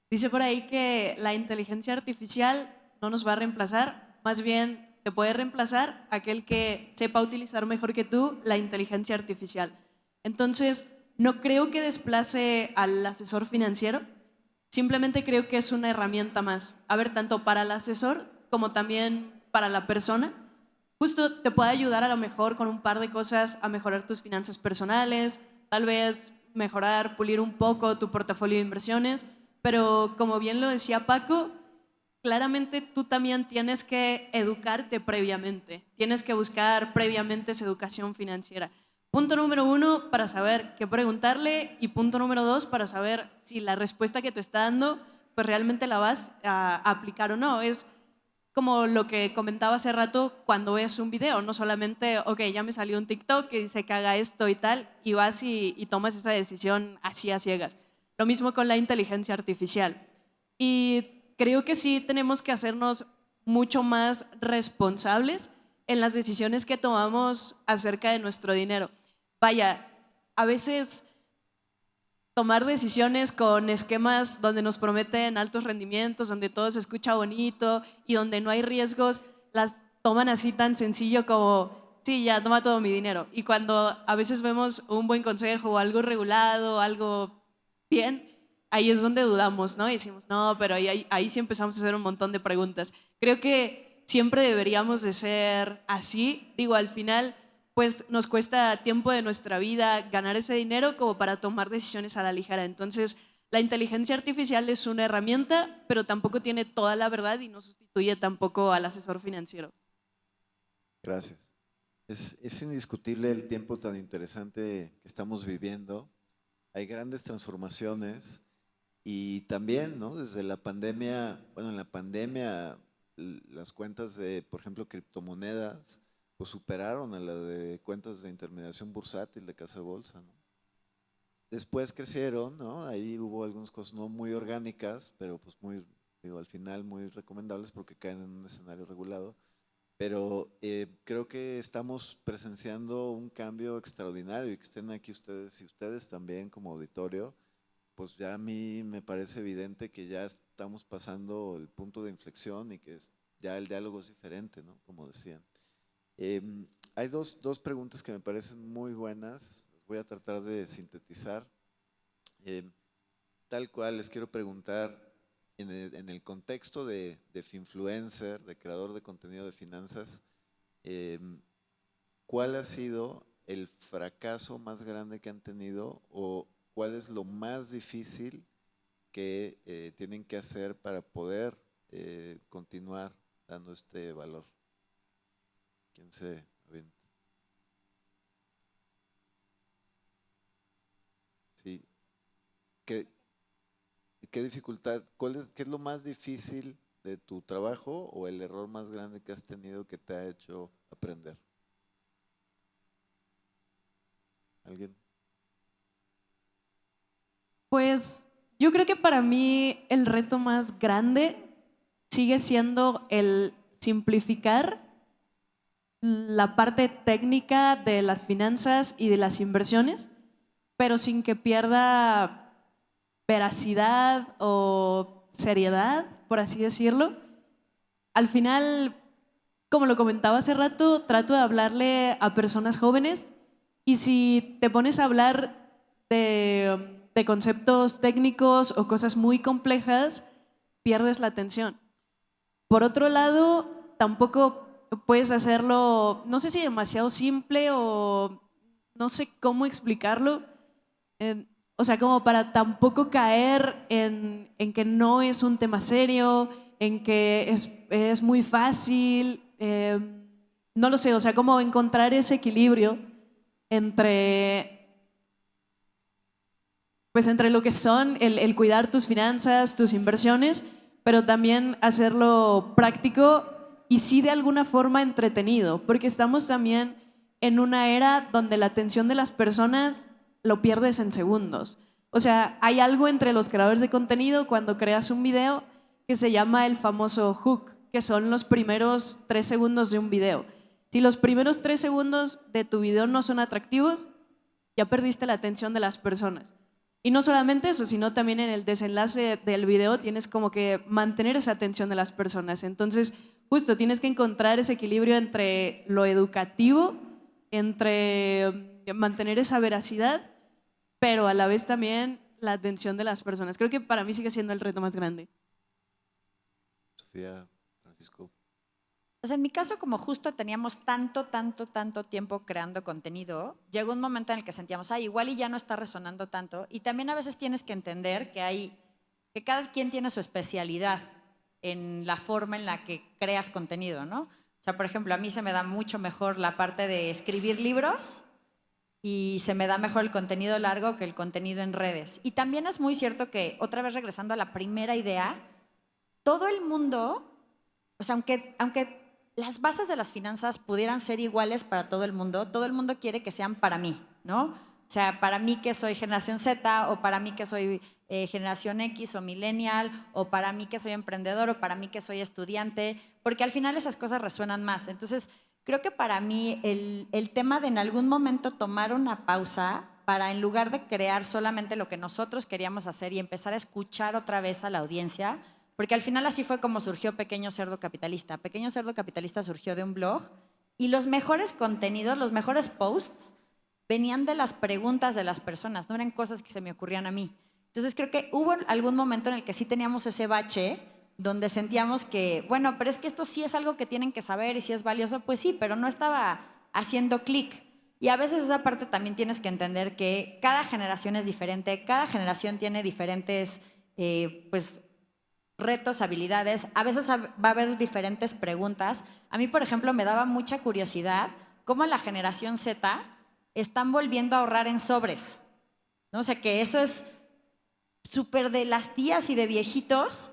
[SPEAKER 4] Dice por ahí que la inteligencia artificial no nos va a reemplazar, más bien te puede reemplazar aquel que sepa utilizar mejor que tú la inteligencia artificial. Entonces, no creo que desplace al asesor financiero, simplemente creo que es una herramienta más. A ver, tanto para el asesor como también para la persona. Justo te puede ayudar a lo mejor con un par de cosas a mejorar tus finanzas personales, tal vez mejorar, pulir un poco tu portafolio de inversiones, pero como bien lo decía Paco, claramente tú también tienes que educarte previamente, tienes que buscar previamente esa educación financiera. Punto número 1, para saber qué preguntarle, y punto número 2, para saber si la respuesta que te está dando, pues realmente la vas a aplicar o no. Es como lo que comentaba hace rato cuando ves un video, no solamente, ok, ya me salió un TikTok que dice que haga esto y tal, y vas y tomas esa decisión así a ciegas. Lo mismo con la inteligencia artificial. Y creo que sí tenemos que hacernos mucho más responsables en las decisiones que tomamos acerca de nuestro dinero. Vaya, a veces tomar decisiones con esquemas donde nos prometen altos rendimientos, donde todo se escucha bonito y donde no hay riesgos, las toman así tan sencillo como, sí, ya, toma todo mi dinero. Y cuando a veces vemos un buen consejo o algo regulado, algo bien, ahí es donde dudamos, ¿no? Y decimos, no, pero ahí sí empezamos a hacer un montón de preguntas. Creo que siempre deberíamos de ser así. Digo, al final pues nos cuesta tiempo de nuestra vida ganar ese dinero como para tomar decisiones a la ligera. Entonces, la inteligencia artificial es una herramienta, pero tampoco tiene toda la verdad y no sustituye tampoco al asesor financiero.
[SPEAKER 2] Gracias. Es indiscutible el tiempo tan interesante que estamos viviendo. Hay grandes transformaciones. Y también, ¿no? Desde la pandemia, bueno, en la pandemia las cuentas de, por ejemplo, criptomonedas, pues superaron a la de cuentas de intermediación bursátil de casa de bolsa, ¿no? Después crecieron, ¿no? Ahí hubo algunas cosas no muy orgánicas, pero pues muy, digo, al final muy recomendables porque caen en un escenario regulado. Pero creo que estamos presenciando un cambio extraordinario y que estén aquí ustedes y ustedes también como auditorio, pues ya a mí me parece evidente que ya estamos pasando el punto de inflexión y que ya el diálogo es diferente, ¿no? Como decían. Hay dos preguntas que me parecen muy buenas, las voy a tratar de sintetizar. Tal cual les quiero preguntar, en el contexto de finfluencer, de creador de contenido de finanzas, ¿cuál ha sido el fracaso más grande que han tenido o cuál es lo más difícil que tienen que hacer para poder continuar dando este valor? ¿Quién se avienta? Sí. ¿Qué dificultad, qué es lo más difícil de tu trabajo o el error más grande que has tenido que te ha hecho aprender? ¿Alguien?
[SPEAKER 4] Pues yo creo que para mí el reto más grande sigue siendo el simplificar la parte técnica de las finanzas y de las inversiones, pero sin que pierda veracidad o seriedad, por así decirlo. Al final, como lo comentaba hace rato, trato de hablarle a personas jóvenes y si te pones a hablar de conceptos técnicos o cosas muy complejas, pierdes la atención. Por otro lado, tampoco puedes hacerlo, no sé si demasiado simple o no sé cómo explicarlo, o sea, como para tampoco caer en que no es un tema serio, en que es muy fácil, no lo sé, o sea, como encontrar ese equilibrio entre, pues entre lo que son el cuidar tus finanzas, tus inversiones, pero también hacerlo práctico y sí de alguna forma entretenido, porque estamos también en una era donde la atención de las personas lo pierdes en segundos. O sea, hay algo entre los creadores de contenido cuando creas un video que se llama el famoso hook, que son los primeros 3 segundos de un video. Si los primeros 3 segundos de tu video no son atractivos, ya perdiste la atención de las personas. Y no solamente eso, sino también en el desenlace del video tienes como que mantener esa atención de las personas. Entonces, justo tienes que encontrar ese equilibrio entre lo educativo, entre mantener esa veracidad, pero a la vez también la atención de las personas. Creo que para mí sigue siendo el reto más grande.
[SPEAKER 2] Sofía, Francisco.
[SPEAKER 3] O sea, en mi caso, como justo teníamos tanto tiempo creando contenido, llegó un momento en el que sentíamos, igual y ya no está resonando tanto. Y también a veces tienes que entender que cada quien tiene su especialidad en la forma en la que creas contenido, ¿no? O sea, por ejemplo, a mí se me da mucho mejor la parte de escribir libros y se me da mejor el contenido largo que el contenido en redes. Y también es muy cierto que, otra vez regresando a la primera idea, todo el mundo, o sea, aunque las bases de las finanzas pudieran ser iguales para todo el mundo quiere que sean para mí, ¿no? O sea, para mí que soy generación Z, o para mí que soy generación X o millennial, o para mí que soy emprendedor, o para mí que soy estudiante, porque al final esas cosas resuenan más. Entonces, creo que para mí el tema de en algún momento tomar una pausa para, en lugar de crear solamente lo que nosotros queríamos hacer y empezar a escuchar otra vez a la audiencia, porque al final así fue como surgió Pequeño Cerdo Capitalista. Pequeño Cerdo Capitalista surgió de un blog y los mejores contenidos, los mejores posts venían de las preguntas de las personas, no eran cosas que se me ocurrían a mí. Entonces creo que hubo algún momento en el que sí teníamos ese bache donde sentíamos que, bueno, pero es que esto sí es algo que tienen que saber y si es valioso, pues sí, pero no estaba haciendo clic. Y a veces esa parte también tienes que entender que cada generación es diferente, cada generación tiene diferentes, pues, retos, habilidades, a veces va a haber diferentes preguntas. A mí, por ejemplo, me daba mucha curiosidad cómo la generación Z están volviendo a ahorrar en sobres, ¿no? O sea, que eso es súper de las tías y de viejitos.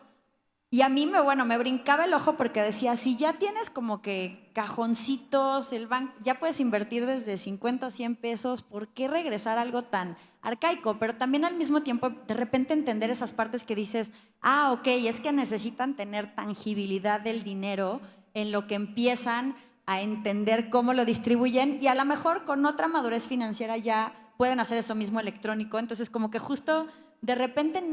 [SPEAKER 3] Y a mí me brincaba el ojo porque decía, si ya tienes como que cajoncitos, el banco, ya puedes invertir desde 50 o 100 pesos, ¿por qué regresar a algo tan arcaico? Pero también al mismo tiempo, de repente entender esas partes que dices, ok, es que necesitan tener tangibilidad del dinero en lo que empiezan a entender cómo lo distribuyen y a lo mejor con otra madurez financiera ya pueden hacer eso mismo electrónico. Entonces como que justo de repente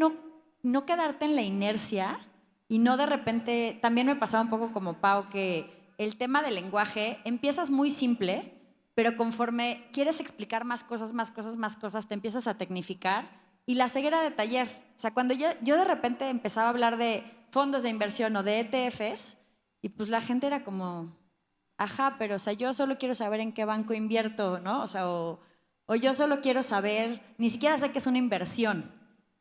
[SPEAKER 3] no quedarte en la inercia y no de repente, también me pasaba un poco como Pau, que el tema del lenguaje empiezas muy simple, pero conforme quieres explicar más cosas, más cosas, más cosas, te empiezas a tecnificar y la ceguera de taller. O sea, cuando yo de repente empezaba a hablar de fondos de inversión o de ETFs, y pues la gente era como, ajá, pero o sea, yo solo quiero saber en qué banco invierto, ¿no? O sea, o yo solo quiero saber, ni siquiera sé qué es una inversión.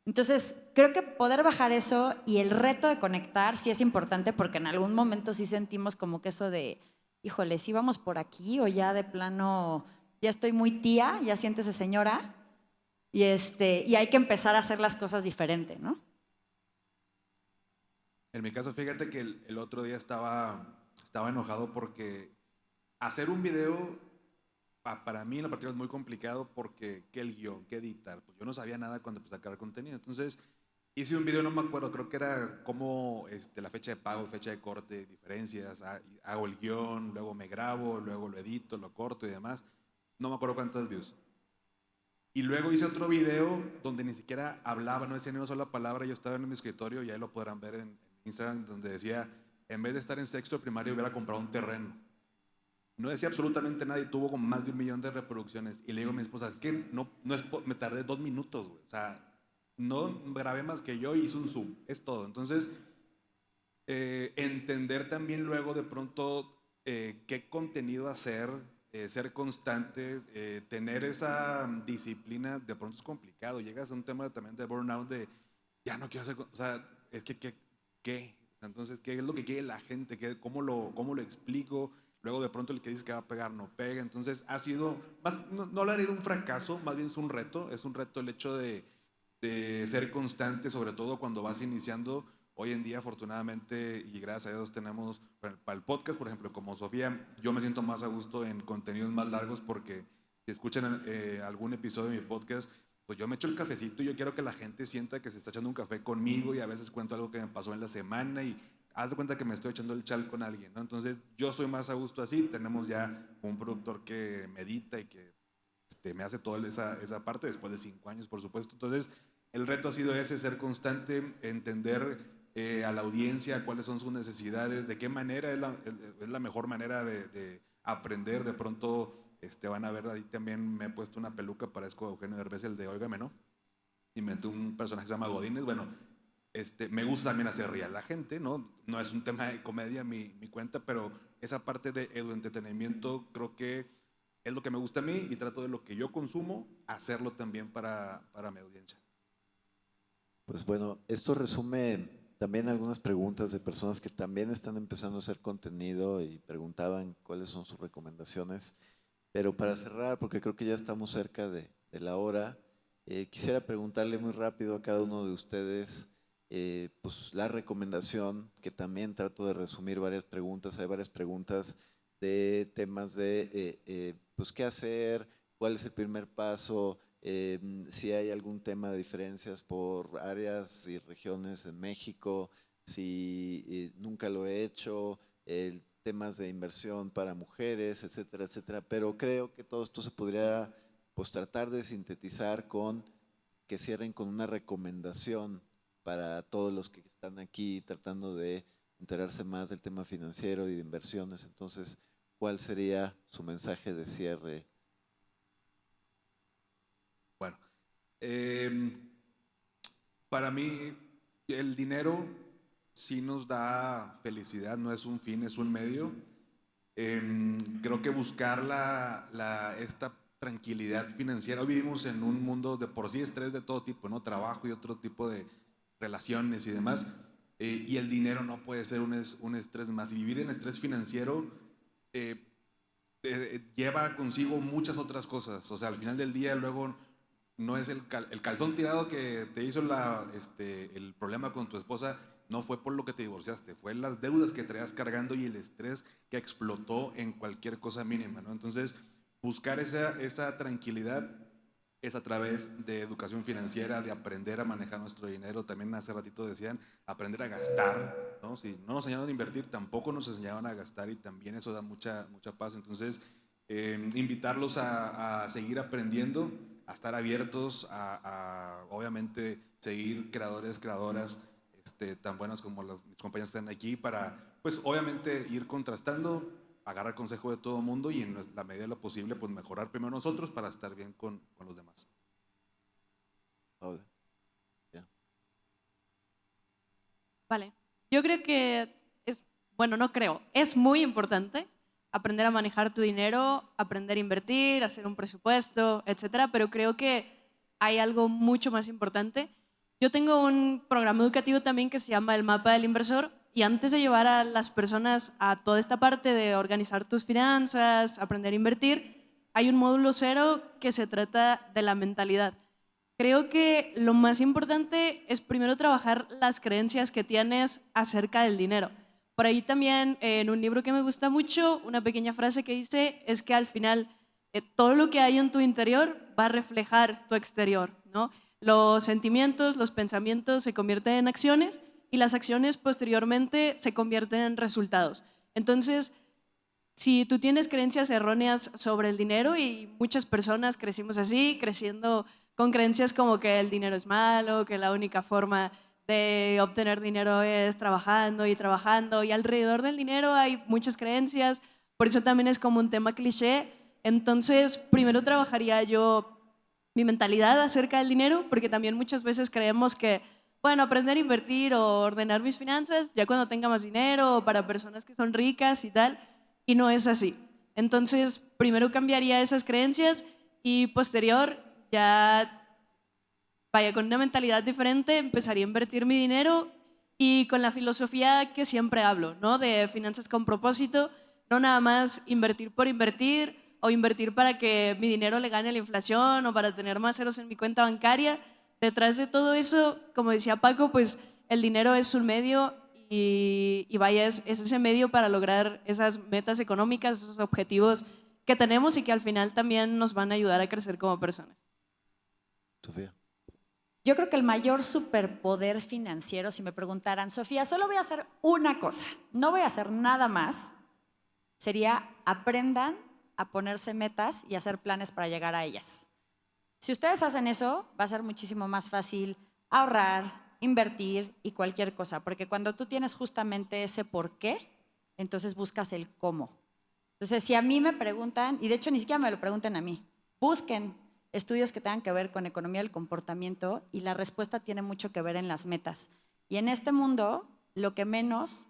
[SPEAKER 3] Entonces, creo que poder bajar eso y el reto de conectar sí es importante porque en algún momento sí sentimos como que eso de, híjole, ¿sí vamos por aquí o ya de plano, ya estoy muy tía, ya siéntese señora? Y hay que empezar a hacer las cosas diferente, ¿no?
[SPEAKER 5] En mi caso, fíjate que el otro día estaba enojado porque hacer un video para mí en la partida es muy complicado porque qué el guión, qué editar. Pues yo no sabía nada cuando empecé a sacar contenido. Entonces hice un video, no me acuerdo, creo que era cómo la fecha de pago, fecha de corte, diferencias, hago el guión, luego me grabo, luego lo edito, lo corto y demás. No me acuerdo cuántas views. Y luego hice otro video donde ni siquiera hablaba, no decía ni una sola palabra. Yo estaba en mi escritorio y ahí lo podrán ver en Instagram, donde decía, en vez de estar en sexto de primaria hubiera comprado un terreno. No decía absolutamente nada y tuvo como más de 1 millón de reproducciones. Y le digo a mi esposa, es que no es, me tardé 2 minutos, güey. O sea, no grabé más que yo y hice un zoom, es todo. Entonces, entender también luego de pronto qué contenido hacer, ser constante, tener esa disciplina, de pronto es complicado. Llegas a un tema también de burnout de, ya no quiero hacer, o sea, es que, ¿qué? Entonces, ¿qué es lo que quiere la gente? ¿Cómo lo explico? Luego de pronto el que dice que va a pegar no pega. Entonces ha sido, no lo haré de un fracaso, más bien es un reto el hecho de ser constante, sobre todo cuando vas iniciando. Hoy en día, afortunadamente, y gracias a Dios, tenemos para el podcast, por ejemplo, como Sofía, yo me siento más a gusto en contenidos más largos porque si escuchan algún episodio de mi podcast, pues yo me echo el cafecito y yo quiero que la gente sienta que se está echando un café conmigo y a veces cuento algo que me pasó en la semana y haz de cuenta que me estoy echando el chal con alguien, ¿no? Entonces yo soy más a gusto así, tenemos ya un productor que medita y que me hace toda esa parte después de 5 años, por supuesto. Entonces el reto ha sido ese, ser constante, entender a la audiencia cuáles son sus necesidades, de qué manera es la mejor manera de aprender. De pronto van a ver, ahí también me he puesto una peluca, parezco Eugenio Derbez, el de Óigame, ¿no? Inventé un personaje que se llama Godínez. Bueno, me gusta también hacer reír a la gente, ¿no? No es un tema de comedia mi cuenta, pero esa parte de entretenimiento creo que es lo que me gusta a mí y trato de lo que yo consumo, hacerlo también para mi audiencia.
[SPEAKER 2] Pues bueno, esto resume también algunas preguntas de personas que también están empezando a hacer contenido y preguntaban cuáles son sus recomendaciones. Pero para cerrar, porque creo que ya estamos cerca de la hora, quisiera preguntarle muy rápido a cada uno de ustedes pues la recomendación, que también trato de resumir varias preguntas. Hay varias preguntas de temas de pues qué hacer, cuál es el primer paso, si hay algún tema de diferencias por áreas y regiones en México, si nunca lo he hecho, temas de inversión para mujeres, etcétera, etcétera. Pero creo que todo esto se podría pues tratar de sintetizar con que cierren con una recomendación para todos los que están aquí tratando de enterarse más del tema financiero y de inversiones. Entonces, ¿cuál sería su mensaje de cierre?
[SPEAKER 5] Bueno, para mí el dinero sí nos da felicidad, no es un fin, es un medio. Creo que buscar esta tranquilidad financiera. Hoy vivimos en un mundo de por sí estrés de todo tipo, ¿no? Trabajo y otro tipo de relaciones y demás. Y el dinero no puede ser un estrés más. Y vivir en estrés financiero lleva consigo muchas otras cosas. O sea, al final del día luego no es el calzón tirado que te hizo el problema con tu esposa, no fue por lo que te divorciaste, fue las deudas que traías cargando y el estrés que explotó en cualquier cosa mínima, ¿no? Entonces, buscar esa tranquilidad es a través de educación financiera, de aprender a manejar nuestro dinero. También hace ratito decían, aprender a gastar, ¿no? Si no nos enseñaron a invertir, tampoco nos enseñaban a gastar y también eso da mucha paz. Entonces, invitarlos a seguir aprendiendo, a estar abiertos, obviamente seguir creadores, creadoras tan buenas como mis compañeros están aquí para, pues obviamente ir contrastando, agarrar consejo de todo el mundo y en la medida de lo posible, pues mejorar primero nosotros para estar bien con los demás.
[SPEAKER 2] Paula. Ya.
[SPEAKER 4] Vale, yo creo que es muy importante aprender a manejar tu dinero, aprender a invertir, hacer un presupuesto, etcétera, pero creo que hay algo mucho más importante. Yo tengo un programa educativo también que se llama El Mapa del Inversor y antes de llevar a las personas a toda esta parte de organizar tus finanzas, aprender a invertir, hay un módulo 0 que se trata de la mentalidad. Creo que lo más importante es primero trabajar las creencias que tienes acerca del dinero. Por ahí también en un libro que me gusta mucho, una pequeña frase que dice es que al final todo lo que hay en tu interior va a reflejar tu exterior, ¿no? Los sentimientos, los pensamientos se convierten en acciones y las acciones posteriormente se convierten en resultados. Entonces, si tú tienes creencias erróneas sobre el dinero, y muchas personas crecimos así, creciendo con creencias como que el dinero es malo, que la única forma de obtener dinero es trabajando y trabajando, y alrededor del dinero hay muchas creencias, por eso también es como un tema cliché. Entonces, primero trabajaría yo mi mentalidad acerca del dinero, porque también muchas veces creemos que, bueno, aprender a invertir o ordenar mis finanzas ya cuando tenga más dinero, o para personas que son ricas y tal, y no es así. Entonces, primero cambiaría esas creencias y posterior ya vaya con una mentalidad diferente, empezaría a invertir mi dinero y con la filosofía que siempre hablo, ¿no? De finanzas con propósito, no nada más invertir por invertir o invertir para que mi dinero le gane la inflación o para tener más ceros en mi cuenta bancaria. Detrás de todo eso, como decía Paco, pues el dinero es un medio y vaya, es ese medio para lograr esas metas económicas, esos objetivos que tenemos y que al final también nos van a ayudar a crecer como personas.
[SPEAKER 2] Sofía.
[SPEAKER 3] Yo creo que el mayor superpoder financiero, si me preguntaran, Sofía, solo voy a hacer una cosa, no voy a hacer nada más, sería aprendan a ponerse metas y hacer planes para llegar a ellas. Si ustedes hacen eso, va a ser muchísimo más fácil ahorrar, invertir y cualquier cosa, porque cuando tú tienes justamente ese por qué, entonces buscas el cómo. Entonces, si a mí me preguntan, y de hecho ni siquiera me lo pregunten a mí, busquen estudios que tengan que ver con economía del comportamiento y la respuesta tiene mucho que ver en las metas. Y en este mundo, lo que menos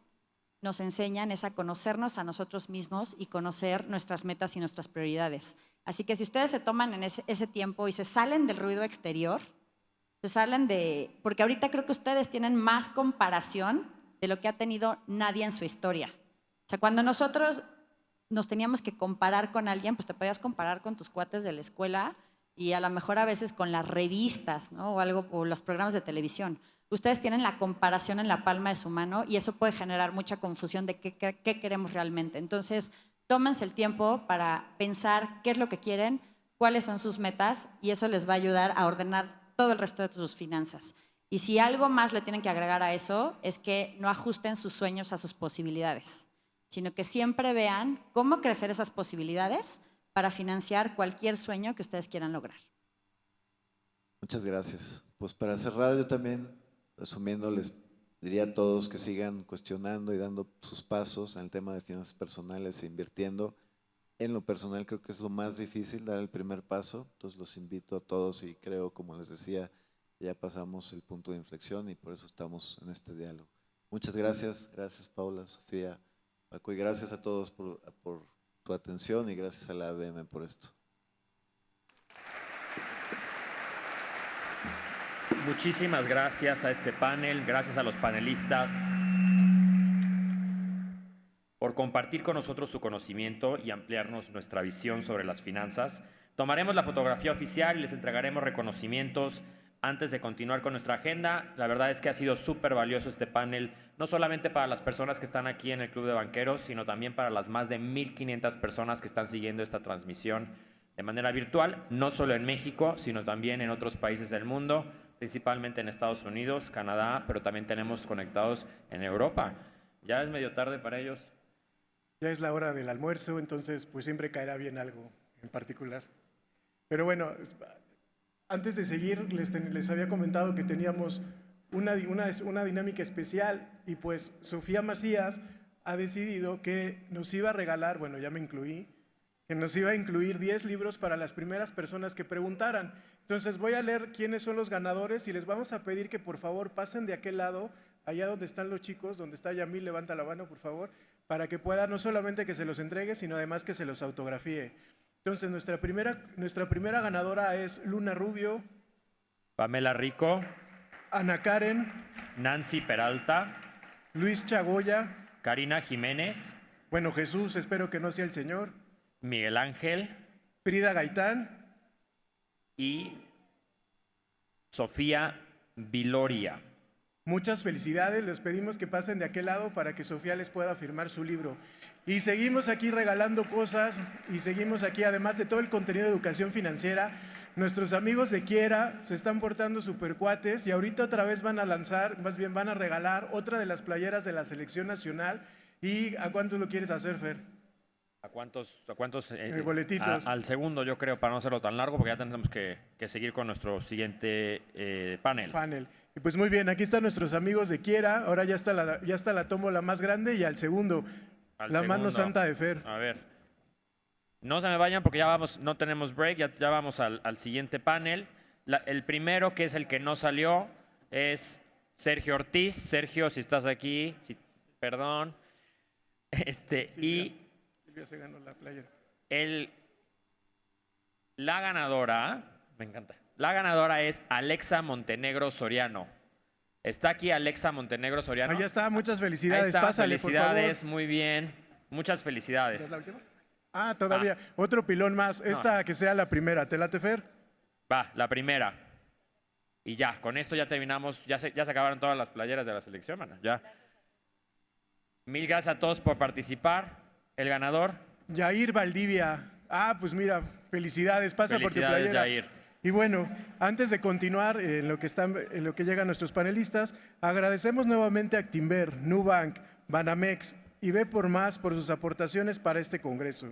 [SPEAKER 3] nos enseñan es a conocernos a nosotros mismos y conocer nuestras metas y nuestras prioridades. Así que si ustedes se toman en ese tiempo y se salen del ruido exterior, se salen porque ahorita creo que ustedes tienen más comparación de lo que ha tenido nadie en su historia. O sea, cuando nosotros nos teníamos que comparar con alguien, pues te podías comparar con tus cuates de la escuela y a lo mejor a veces con las revistas, ¿no? o los programas de televisión. Ustedes tienen la comparación en la palma de su mano y eso puede generar mucha confusión de qué queremos realmente. Entonces, tómense el tiempo para pensar qué es lo que quieren, cuáles son sus metas y eso les va a ayudar a ordenar todo el resto de sus finanzas. Y si algo más le tienen que agregar a eso, es que no ajusten sus sueños a sus posibilidades, sino que siempre vean cómo crecer esas posibilidades para financiar cualquier sueño que ustedes quieran lograr.
[SPEAKER 2] Muchas gracias. Pues para cerrar, yo también, resumiendo, les diría a todos que sigan cuestionando y dando sus pasos en el tema de finanzas personales e invirtiendo. En lo personal creo que es lo más difícil, dar el primer paso. Entonces los invito a todos y creo, como les decía, ya pasamos el punto de inflexión y por eso estamos en este diálogo. Muchas gracias. Gracias Paula, Sofía, Paco, y gracias a todos por tu atención y gracias a la ABM por esto.
[SPEAKER 6] Muchísimas gracias a este panel, gracias a los panelistas por compartir con nosotros su conocimiento y ampliarnos nuestra visión sobre las finanzas. Tomaremos la fotografía oficial y les entregaremos reconocimientos antes de continuar con nuestra agenda. La verdad es que ha sido súper valioso este panel, no solamente para las personas que están aquí en el Club de Banqueros, sino también para las más de 1,500 personas que están siguiendo esta transmisión de manera virtual, no solo en México, sino también en otros países del mundo, principalmente en Estados Unidos, Canadá, pero también tenemos conectados en Europa. Ya es medio tarde para ellos.
[SPEAKER 1] Ya es la hora del almuerzo, entonces pues siempre caerá bien algo en particular. Pero bueno, antes de seguir, les había comentado que teníamos una dinámica especial y pues Sofía Macías ha decidido que nos iba a regalar, bueno, ya me incluí, que nos iba a incluir 10 libros para las primeras personas que preguntaran. Entonces voy a leer quiénes son los ganadores y les vamos a pedir que por favor pasen de aquel lado, allá donde están los chicos, donde está Yamil, levanta la mano por favor, para que pueda no solamente que se los entregue, sino además que se los autografíe. Entonces nuestra primera ganadora es Luna Rubio,
[SPEAKER 6] Pamela Rico,
[SPEAKER 1] Ana Karen,
[SPEAKER 6] Nancy Peralta,
[SPEAKER 1] Luis Chagoya,
[SPEAKER 6] Karina Jiménez,
[SPEAKER 1] bueno Jesús, espero que no sea el señor,
[SPEAKER 6] Miguel Ángel
[SPEAKER 1] Frida Gaitán,
[SPEAKER 6] y Sofía Viloria.
[SPEAKER 1] muchas felicidades, les pedimos que pasen de aquel lado para que Sofía les pueda firmar su libro. Y seguimos aquí regalando cosas y seguimos aquí, además de todo el contenido de educación financiera, nuestros amigos de Quiera se están portando super cuates y ahorita otra vez van a lanzar, más bien van a regalar otra de las playeras de la selección nacional. ¿Y a cuántos lo quieres hacer, Fer?
[SPEAKER 6] ¿A cuántos
[SPEAKER 1] boletitos.
[SPEAKER 6] Al segundo, yo creo, para no hacerlo tan largo, porque ya tendremos que seguir con nuestro siguiente panel.
[SPEAKER 1] Y pues muy bien, aquí están nuestros amigos de Quiera, ahora ya está la tómbola más grande y al segundo, la mano santa de Fer.
[SPEAKER 6] A ver, no se me vayan porque ya vamos, no tenemos break, ya vamos al siguiente panel. El primero, que es el que no salió, es Sergio Ortiz. Sergio, si estás aquí, perdón.
[SPEAKER 1] Silvia se ganó la playera.
[SPEAKER 6] La ganadora, me encanta, la ganadora es Alexa Montenegro Soriano. Está aquí Alexa Montenegro Soriano.
[SPEAKER 1] Ahí está, muchas
[SPEAKER 6] Ahí
[SPEAKER 1] felicidades,
[SPEAKER 6] está,
[SPEAKER 1] pásale,
[SPEAKER 6] felicidades,
[SPEAKER 1] por favor.
[SPEAKER 6] muy bien. Muchas felicidades.
[SPEAKER 1] ¿Es la última? Ah, todavía. Otro pilón más. Esta que sea la primera. ¿Te late, Fer?
[SPEAKER 6] Va, la primera. Y ya, con esto ya terminamos. Ya se acabaron todas las playeras de la selección, mana. Ya. Mil gracias a todos por participar. El ganador.
[SPEAKER 1] Yair Valdivia. Ah, pues mira, felicidades. Pasa
[SPEAKER 6] Felicidades,
[SPEAKER 1] por tu playera.
[SPEAKER 6] Yair.
[SPEAKER 1] Y bueno, antes de continuar en lo que llegan nuestros panelistas, agradecemos nuevamente a Actinver, Nubank, Banamex y B por Más por sus aportaciones para este congreso.